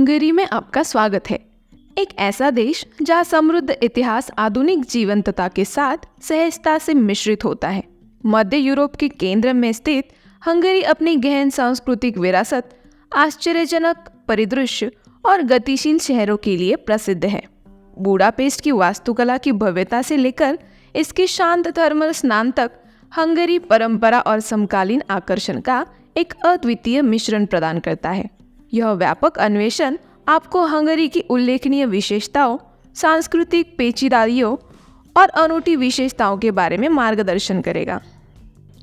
Hungary में आपका स्वागत है। एक ऐसा देश जहाँ समृद्ध इतिहास आधुनिक जीवंतता के साथ सहजता से मिश्रित होता है। मध्य यूरोप के केंद्र में स्थित हंगरी अपनी गहन सांस्कृतिक विरासत, आश्चर्यजनक परिदृश्य और गतिशील शहरों के लिए प्रसिद्ध है। बुडापेस्ट की वास्तुकला की भव्यता से लेकर इसके शांत थर्मल स्नान तक हंगरी परंपरा और समकालीन आकर्षण का एक अद्वितीय मिश्रण प्रदान करता है। यह व्यापक अन्वेषण आपको हंगरी की उल्लेखनीय विशेषताओं, सांस्कृतिक पेचीदागियों और अनूठी विशेषताओं के बारे में मार्गदर्शन करेगा।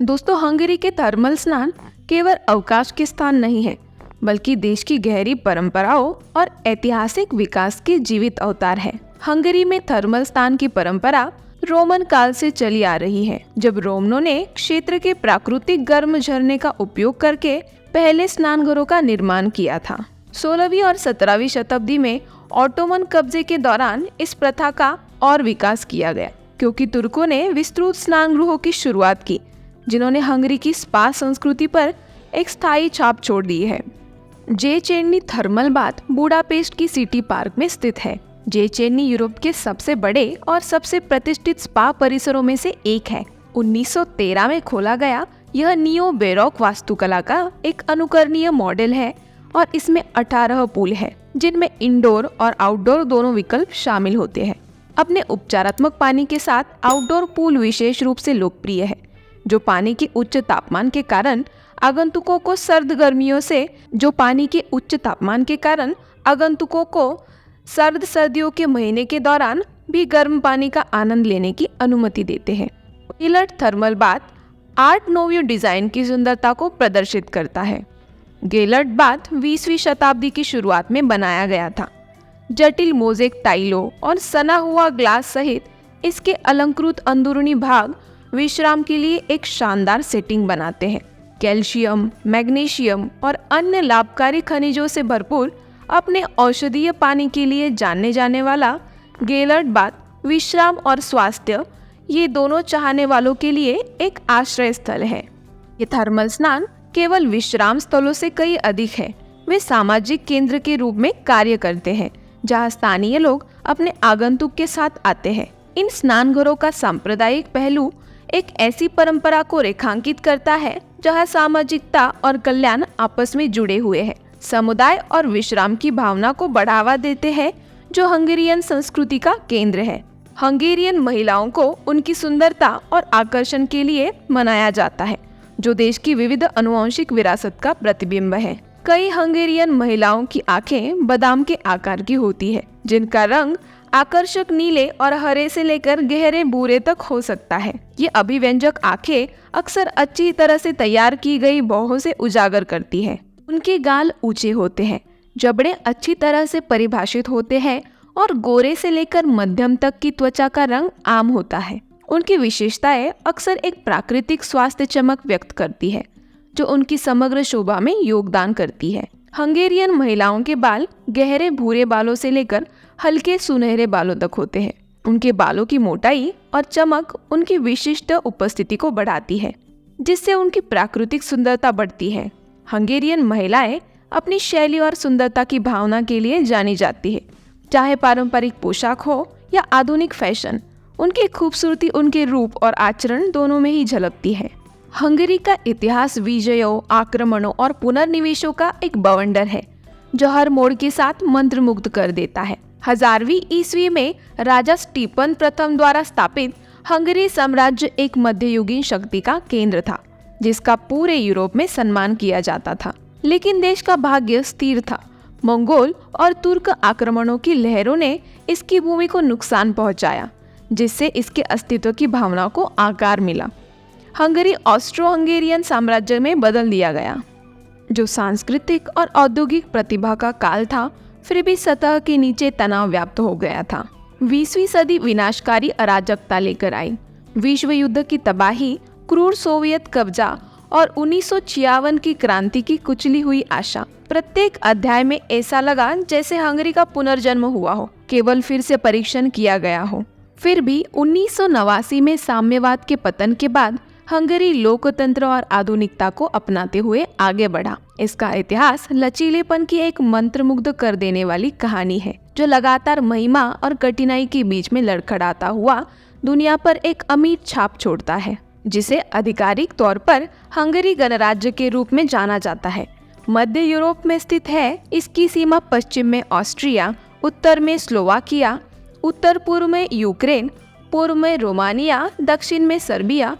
दोस्तों, हंगरी के थर्मल स्नान केवल अवकाश के स्थान नहीं है, बल्कि देश की गहरी परंपराओं और ऐतिहासिक विकास के जीवित अवतार है। हंगरी में थर्मल स्नान की परंपरा रोमन काल से चली आ रही है, जब रोमनों ने क्षेत्र के प्राकृतिक गर्म झरने का उपयोग करके पहले स्नानघरों का निर्माण किया था। 16वीं और 17वीं शताब्दी में ऑटोमन कब्जे के दौरान इस प्रथा का और विकास किया गया, क्योंकि तुर्कों ने विस्तृत स्नानगृहों की शुरुआत की, जिन्होंने हंगरी की स्पा संस्कृति पर एक स्थायी छाप छोड़ दी है। जे चेन्नी थर्मल बाथ बुडापेस्ट की सिटी पार्क में स्थित है। जे चेन्नी यूरोप के सबसे बड़े और सबसे प्रतिष्ठित स्पा परिसरों में से एक है। 1913 में खोला गया यह नियो बेरोक वास्तुकला का एक अनुकरणीय मॉडल है और इसमें 18 पूल है, जिनमें इंडोर और आउटडोर दोनों विकल्प शामिल होते हैं। अपने उपचारात्मक पानी के साथ आउटडोर पूल विशेष रूप से लोकप्रिय है, जो पानी के उच्च तापमान के कारण आगंतुकों को सर्द सर्दियों के महीने के दौरान भी गर्म पानी का आनंद लेने की अनुमति देते हैं। Gellert thermal bath art nouveau design की सुंदरता को प्रदर्शित करता है। गेलर्ट बाथ 20वीं शताब्दी की शुरुआत में बनाया गया था। जटिल मोज़ेक टाइलों और सना हुआ ग्लास सहित इसके अलंकृत अंदरूनी भाग विश्राम के लिए एक शानदार सेटिंग बनाते हैं। कैल्शियम, मैग्नीशियम और अन्य लाभकारी खनिजों से भरपूर अपने औषधीय पानी के लिए जानने जाने वाला गेलर्ट बाथ विश्राम और स्वास्थ्य, ये दोनों चाहने वालों के लिए एक आश्रय स्थल है। ये थर्मल स्नान केवल विश्राम स्थलों से कई अधिक है। वे सामाजिक केंद्र के रूप में कार्य करते हैं, जहां स्थानीय लोग अपने आगंतुक के साथ आते हैं। इन स्नानघरों का सांप्रदायिक पहलू एक ऐसी परंपरा को रेखांकित करता है जहां सामाजिकता और कल्याण आपस में जुड़े हुए हैं, समुदाय और विश्राम की भावना को बढ़ावा देते हैं, जो हंगेरियन संस्कृति का केंद्र है। हंगेरियन महिलाओं को उनकी सुंदरता और आकर्षण के लिए मनाया जाता है, जो देश की विविध आनुवंशिक विरासत का प्रतिबिंब है। कई हंगेरियन महिलाओं की आंखें बादाम के आकार की होती है, जिनका रंग आकर्षक नीले और हरे से लेकर गहरे भूरे तक हो सकता है। ये अभिव्यंजक आंखें अक्सर अच्छी तरह से तैयार की गई बौहों से उजागर करती है। उनके गाल ऊंचे होते हैं, जबड़े अच्छी तरह से परिभाषित होते हैं और गोरे से लेकर मध्यम तक की त्वचा का रंग आम होता है। उनकी विशेषताएं अक्सर एक प्राकृतिक स्वास्थ्य चमक व्यक्त करती है, जो उनकी समग्र शोभा में योगदान करती है। हंगेरियन महिलाओं के बाल गहरे भूरे बालों से लेकर हल्के सुनहरे बालों तक होते हैं। उनके बालों की मोटाई और चमक उनकी विशिष्ट उपस्थिति को बढ़ाती है, जिससे उनकी प्राकृतिक सुंदरता बढ़ती है। हंगेरियन महिलाएं अपनी शैली और सुंदरता की भावना के लिए जानी जाती है। चाहे पारंपरिक पोशाक हो या आधुनिक फैशन, उनकी खूबसूरती उनके रूप और आचरण दोनों में ही झलकती है। हंगरी का इतिहास विजयों, आक्रमणों और पुनर्निवेशों का एक बवंडर है, जो हर मोड़ के साथ मंत्रमुग्ध कर देता है। 1000वीं ईस्वी में राजा स्टीफन प्रथम द्वारा स्थापित हंगरी साम्राज्य एक मध्ययुगीन शक्ति का केंद्र था, जिसका पूरे यूरोप में सम्मान किया जाता था। लेकिन देश का भाग्य स्थिर था। मंगोल और तुर्क आक्रमणों की लहरों ने इसकी भूमि को नुकसान पहुंचाया, जिससे इसके अस्तित्व की भावना को आकार मिला। हंगरी ऑस्ट्रो हंगेरियन साम्राज्य में बदल दिया गया, जो सांस्कृतिक और औद्योगिक प्रतिभा का काल था, फिर भी सतह के नीचे तनाव व्याप्त हो गया था। 20वीं सदी विनाशकारी अराजकता लेकर आई। विश्व युद्ध की तबाही, क्रूर सोवियत कब्जा और 1956 की क्रांति की कुचली हुई आशा। प्रत्येक अध्याय में ऐसा लगा जैसे हंगरी का पुनर्जन्म हुआ हो, केवल फिर से परीक्षण किया गया हो। फिर भी 1989 में साम्यवाद के पतन के बाद हंगरी लोकतंत्र और आधुनिकता को अपनाते हुए आगे बढ़ा। इसका इतिहास लचीलेपन की एक मंत्रमुग्ध कर देने वाली कहानी है, जो लगातार महिमा और कठिनाई के बीच में लड़खड़ाता हुआ दुनिया पर एक अमिट छाप छोड़ता है, जिसे आधिकारिक तौर पर हंगरी गणराज्य के रूप में जाना जाता है। मध्य यूरोप में स्थित है। इसकी सीमा पश्चिम में ऑस्ट्रिया, उत्तर में स्लोवाकिया, उत्तर पूर्व में यूक्रेन, पूर्व में रोमानिया, दक्षिण में सर्बिया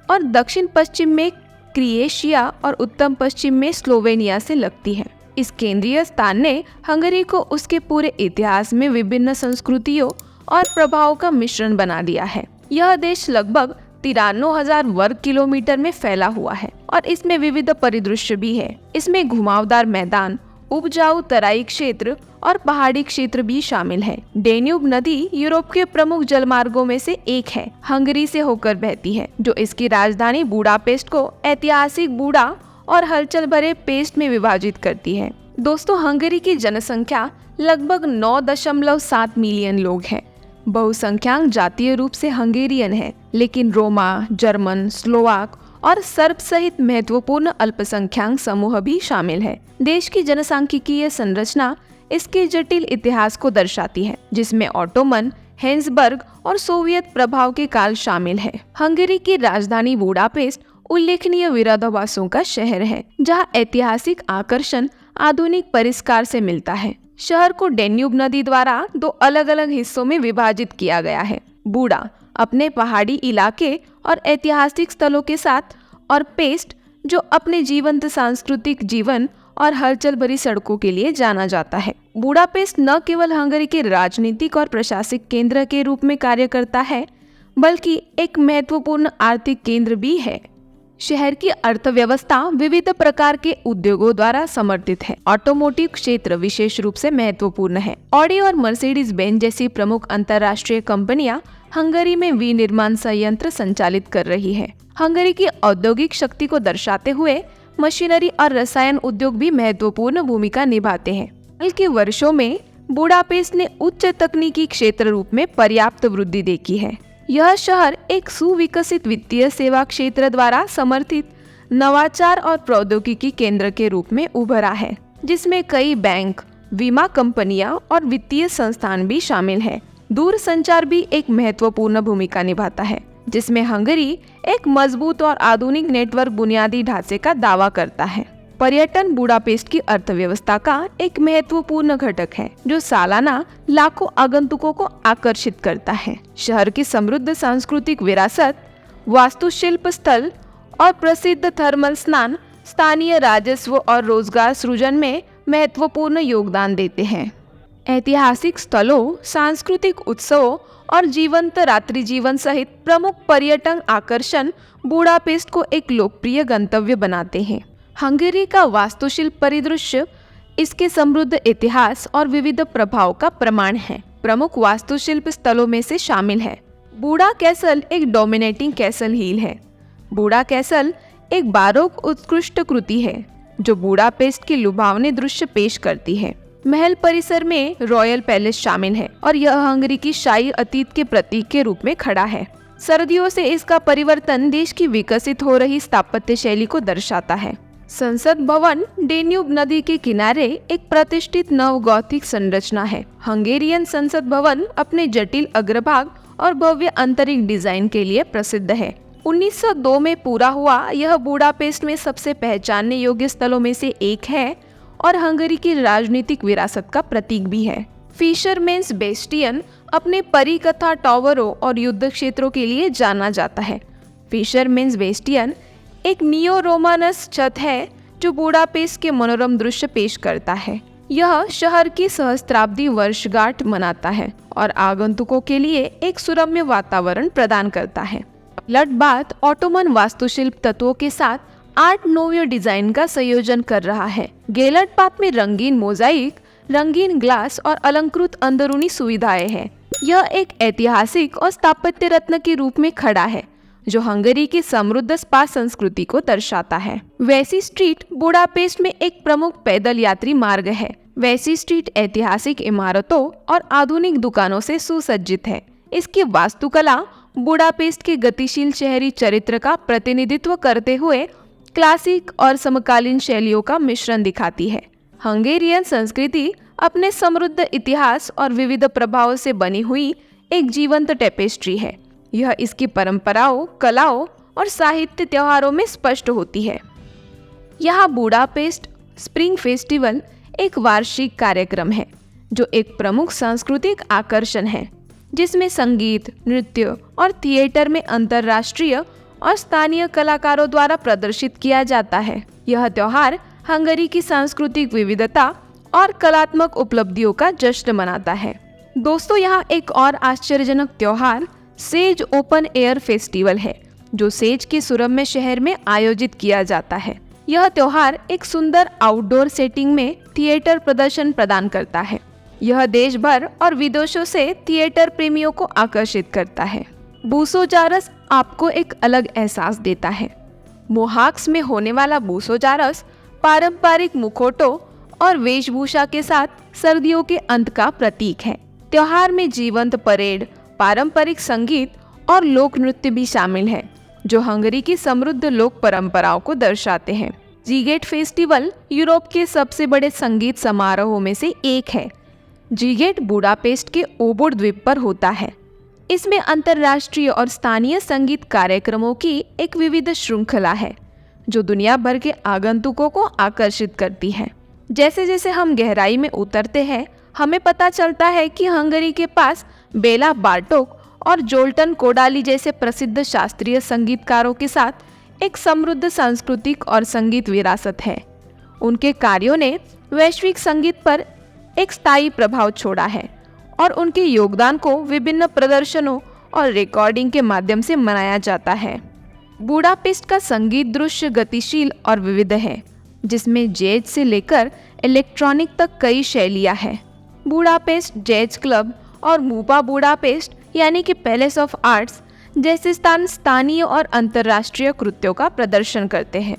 और दक्षिण पश्चिम में क्रोएशिया और उत्तर पश्चिम में स्लोवेनिया से लगती है। इस केंद्रीय स्थान ने हंगरी को उसके पूरे इतिहास में विभिन्न संस्कृतियों और प्रभावों का मिश्रण बना दिया है। यह देश लगभग 93,000 वर्ग किलोमीटर में फैला हुआ है और इसमें विविध परिदृश्य भी है। इसमें घुमावदार मैदान, उपजाऊ तराई क्षेत्र और पहाड़ी क्षेत्र भी शामिल है। डेन्यूब नदी यूरोप के प्रमुख जलमार्गों में से एक है। हंगरी से होकर बहती है, जो इसकी राजधानी बुडापेस्ट को ऐतिहासिक बुडा और हलचल भरे पेस्ट में विभाजित करती है। दोस्तों, हंगरी की जनसंख्या लगभग 9.7 मिलियन लोग हैं। बहुसंख्यक जातीय रूप से हंगेरियन है, लेकिन रोमा, जर्मन, स्लोवाक और सर्ब सहित महत्वपूर्ण अल्पसंख्यक समूह भी शामिल है। देश की जनसांख्यिकीय संरचना इसके जटिल इतिहास को दर्शाती है, जिसमें ऑटोमन, हेंसबर्ग और सोवियत प्रभाव के काल शामिल है। हंगरी की राजधानी बुडापेस्ट उल्लेखनीय विरोधाभासों का शहर है, जहां ऐतिहासिक आकर्षण आधुनिक परिष्कार से मिलता है। शहर को डेन्यूब नदी द्वारा 2 अलग अलग हिस्सों में विभाजित किया गया है। बुडा अपने पहाड़ी इलाके और ऐतिहासिक स्थलों के साथ, और पेस्ट जो अपने जीवंत सांस्कृतिक जीवन और हलचल भरी सड़कों के लिए जाना जाता है। बुडापेस्ट न केवल हंगरी के राजनीतिक और प्रशासनिक केंद्र के रूप में कार्य करता है, बल्कि एक महत्वपूर्ण आर्थिक केंद्र भी है। शहर की अर्थव्यवस्था विविध प्रकार के उद्योगों द्वारा समर्थित है। ऑटोमोटिव क्षेत्र विशेष रूप से महत्वपूर्ण है। ऑडी और मर्सिडीज बेंज जैसी प्रमुख अंतर्राष्ट्रीय कंपनियां हंगरी में विनिर्माण संयंत्र संचालित कर रही है। हंगरी की औद्योगिक शक्ति को दर्शाते हुए मशीनरी और रसायन उद्योग भी महत्वपूर्ण भूमिका निभाते हैं। हाल के वर्षों में बुडापेस्ट ने उच्च तकनीकी क्षेत्र रूप में पर्याप्त वृद्धि देखी है। यह शहर एक सुविकसित वित्तीय सेवा क्षेत्र द्वारा समर्थित नवाचार और प्रौद्योगिकी केंद्र के रूप में उभरा है, जिसमें कई बैंक, बीमा कंपनियां और वित्तीय संस्थान भी शामिल हैं। दूरसंचार भी एक महत्वपूर्ण भूमिका निभाता है, जिसमें हंगरी एक मजबूत और आधुनिक नेटवर्क बुनियादी ढांचे का दावा करता है। पर्यटन बुडापेस्ट की अर्थव्यवस्था का एक महत्वपूर्ण घटक है, जो सालाना लाखों आगंतुकों को आकर्षित करता है। शहर की समृद्ध सांस्कृतिक विरासत, वास्तुशिल्प स्थल और प्रसिद्ध थर्मल स्नान स्थानीय राजस्व और रोजगार सृजन में महत्वपूर्ण योगदान देते हैं। ऐतिहासिक स्थलों, सांस्कृतिक उत्सवों और जीवंत रात्रि जीवन सहित प्रमुख पर्यटन आकर्षण बुडापेस्ट को एक लोकप्रिय गंतव्य बनाते हैं। हंगरी का वास्तुशिल्प परिदृश्य इसके समृद्ध इतिहास और विविध प्रभाव का प्रमाण है। प्रमुख वास्तुशिल्प स्थलों में से शामिल है बुडा कैसल, एक डोमिनेटिंग कैसल हिल है। बुडा कैसल एक बारोक उत्कृष्ट कृति है, जो बुडापेस्ट के लुभावने दृश्य पेश करती है। महल परिसर में रॉयल पैलेस शामिल है और यह हंगरी की शाही अतीत के प्रतीक के रूप में खड़ा है। सर्दियों से इसका परिवर्तन देश की विकसित हो रही स्थापत्य शैली को दर्शाता है। संसद भवन डेन्यूब नदी के किनारे एक प्रतिष्ठित नव गॉथिक संरचना है। हंगेरियन संसद भवन अपने जटिल अग्रभाग और भव्य आंतरिक डिजाइन के लिए प्रसिद्ध है। 1902 में पूरा हुआ यह बुडापेस्ट में सबसे पहचानने योग्य स्थलों में से एक है और हंगरी की राजनीतिक विरासत का प्रतीक भी है। फिशरमैन्स बेस्टियन अपने परिकथा टावरों और युद्ध क्षेत्रों के लिए जाना जाता है। फिशरमैन्स बेस्टियन एक नियो रोमानस छत है जो बुडापेस्ट के मनोरम दृश्य पेश करता है। यह शहर की सहस्त्राब्दी वर्षगांठ मनाता है और आगंतुकों के लिए एक सुरम्य वातावरण प्रदान करता है। लटबाथ ऑटोमन वास्तुशिल्प तत्वों के साथ आर्ट नोवियो डिजाइन का संयोजन कर रहा है। गेलटबाथ में रंगीन मोजाइक, रंगीन ग्लास और अलंकृत अंदरूनी सुविधाएं हैं। यह एक ऐतिहासिक और स्थापत्य रत्न के रूप में खड़ा है, जो हंगरी की समृद्ध स्पा संस्कृति को दर्शाता है। वेसी स्ट्रीट बुडापेस्ट में एक प्रमुख पैदल यात्री मार्ग है। वेसी स्ट्रीट ऐतिहासिक इमारतों और आधुनिक दुकानों से सुसज्जित है। इसकी वास्तुकला बुडापेस्ट के गतिशील शहरी चरित्र का प्रतिनिधित्व करते हुए क्लासिक और समकालीन शैलियों का मिश्रण दिखाती है। हंगेरियन संस्कृति अपने समृद्ध इतिहास और विविध प्रभावों से बनी हुई एक जीवंत टेपेस्ट्री है। यह इसकी परंपराओं, कलाओं और साहित्य त्योहारों में स्पष्ट होती है। यहाँ बुडापेस्ट स्प्रिंग फेस्टिवल एक वार्षिक कार्यक्रम है जो एक प्रमुख सांस्कृतिक आकर्षण है, जिसमें संगीत, नृत्य और थिएटर में अंतर्राष्ट्रीय और स्थानीय कलाकारों द्वारा प्रदर्शित किया जाता है। यह त्योहार हंगरी की सांस्कृतिक विविधता और कलात्मक उपलब्धियों का जश्न मनाता है। दोस्तों, यहाँ एक और आश्चर्यजनक त्योहार सेज ओपन एयर फेस्टिवल है, जो सेज के सुरम्य शहर में आयोजित किया जाता है। यह त्योहार एक सुंदर आउटडोर सेटिंग में थिएटर प्रदर्शन प्रदान करता है। यह देश भर और विदेशों से थिएटर प्रेमियों को आकर्षित करता है। बूसोजारस आपको एक अलग एहसास देता है। मोहाक्स में होने वाला बूसोजारस पारंपरिक मुखौटों और वेशभूषा के साथ सर्दियों के अंत का प्रतीक है। त्योहार में जीवंत परेड, पारंपरिक संगीत और लोक नृत्य भी शामिल है, जो हंगरी की समृद्ध लोक परंपराओं को दर्शाते हैं। जीगेट फेस्टिवल यूरोप के सबसे बड़े संगीत समारोहों में से एक है। जीगेट बुडापेस्ट के ओबुड द्वीप पर होता है। इसमें अंतर्राष्ट्रीय और स्थानीय संगीत कार्यक्रमों की एक विविध श्रृंखला है, जो दुनिया भर के आगंतुकों को आकर्षित करती है। जैसे जैसे हम गहराई में उतरते हैं, हमें पता चलता है कि हंगरी के पास बेला बार्टोक और जोल्टन कोडाली जैसे प्रसिद्ध शास्त्रीय संगीतकारों के साथ एक समृद्ध सांस्कृतिक और संगीत विरासत है। उनके कार्यों ने वैश्विक संगीत पर एक स्थायी प्रभाव छोड़ा है और उनके योगदान को विभिन्न प्रदर्शनों और रिकॉर्डिंग के माध्यम से मनाया जाता है। बुडापेस्ट का संगीत दृश्य गतिशील और विविध है, जिसमें जैज से लेकर इलेक्ट्रॉनिक तक कई शैलियां हैं। बुडापेस्ट जैज क्लब और मूपा बुडापेस्ट यानी कि पैलेस ऑफ आर्ट्स जैसे स्थान स्थानीय और अंतर्राष्ट्रीय कृत्यों का प्रदर्शन करते हैं,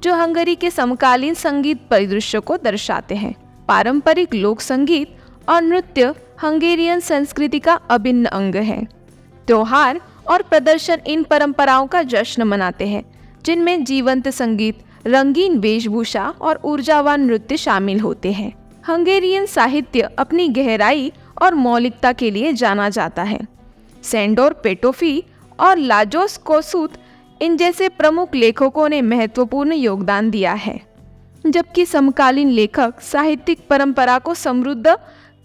जो हंगरी के समकालीन संगीत परिदृश्य को दर्शाते हैं। पारंपरिक लोक संगीत और नृत्य हंगेरियन संस्कृति का अभिन्न अंग है। त्योहार और प्रदर्शन इन परंपराओं का जश्न मनाते हैं, जिनमें जीवंत संगीत, रंगीन वेशभूषा और ऊर्जावान नृत्य शामिल होते हैं। हंगेरियन साहित्य अपनी गहराई और मौलिकता के लिए जाना जाता है। सेंडोर पेटोफी और लाजोस कोसूत इन जैसे प्रमुख लेखकों ने महत्वपूर्ण योगदान दिया है, जबकि समकालीन लेखक साहित्यिक परंपरा को समृद्ध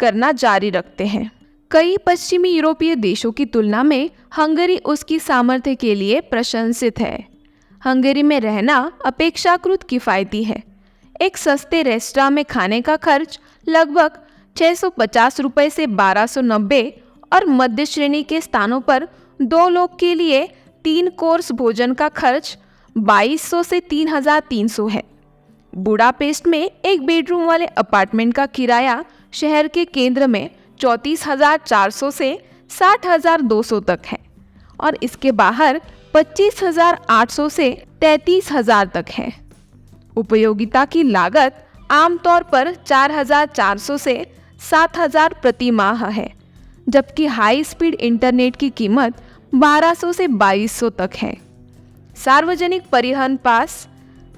करना जारी रखते हैं। कई पश्चिमी यूरोपीय देशों की तुलना में हंगरी उसकी सामर्थ्य के लिए प्रशंसित है। हंगरी में रहना अपेक्षाकृत किफ़ायती है। एक सस्ते रेस्टोरेंट में खाने का खर्च लगभग 650 रुपये से 1290 और मध्य श्रेणी के स्थानों पर 2 लोग के लिए 3 कोर्स भोजन का खर्च 2200 से 3300 है। बुडापेस्ट में एक बेडरूम वाले अपार्टमेंट का किराया शहर के केंद्र में 34,400 से 60,200 तक है और इसके बाहर 25,800 से 33,000 तक है। उपयोगिता की लागत आमतौर पर 4,400 से 7,000 प्रति माह है, जबकि हाई स्पीड इंटरनेट की कीमत 1200 से 2200 तक है। सार्वजनिक परिवहन पास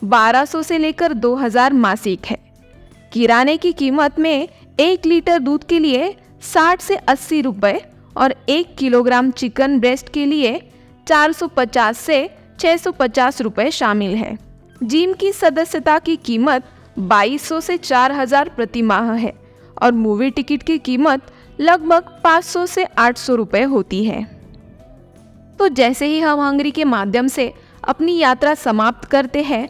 1200 से लेकर 2000 मासिक है। किराने की कीमत में 1 लीटर दूध के लिए 60 से 80 रुपये और 1 किलोग्राम चिकन ब्रेस्ट के लिए 450 से 650 रुपये शामिल है। जिम की सदस्यता की कीमत 2200 से 4000 प्रति माह है और मूवी टिकट की कीमत लगभग 500 से 800 रुपये होती है। तो जैसे ही हम हंगरी के माध्यम से अपनी यात्रा समाप्त करते हैं,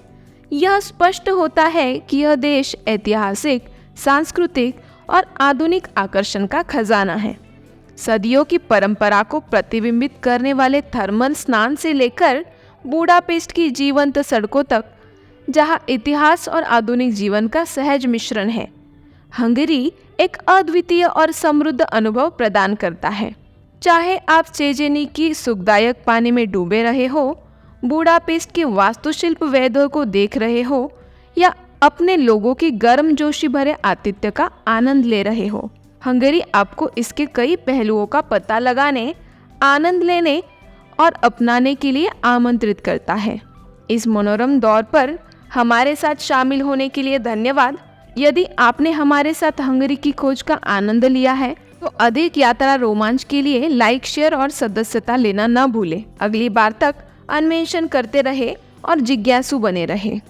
यह स्पष्ट होता है कि यह देश ऐतिहासिक, सांस्कृतिक और आधुनिक आकर्षण का खजाना है। सदियों की परंपरा को प्रतिबिंबित करने वाले थर्मल स्नान से लेकर बुडापेस्ट की जीवंत सड़कों तक, जहां इतिहास और आधुनिक जीवन का सहज मिश्रण है, हंगरी एक अद्वितीय और समृद्ध अनुभव प्रदान करता है। चाहे आप चेजेनी की सुखदायक पानी में डूबे रहे हो, बुडापेस्ट के वास्तुशिल्प वैभव को देख रहे हो या अपने लोगों की गर्मजोशी भरे आतिथ्य का आनंद ले रहे हो, हंगरी आपको इसके कई पहलुओं का पता लगाने, आनंद लेने और अपनाने के लिए आमंत्रित करता है। इस मनोरम दौर पर हमारे साथ शामिल होने के लिए धन्यवाद। यदि आपने हमारे साथ हंगरी की खोज का आनंद लिया है तो अधिक यात्रा रोमांच के लिए लाइक, शेयर और सदस्यता लेना न भूलें। अगली बार तक अन्वेषण करते रहे और जिज्ञासु बने रहे।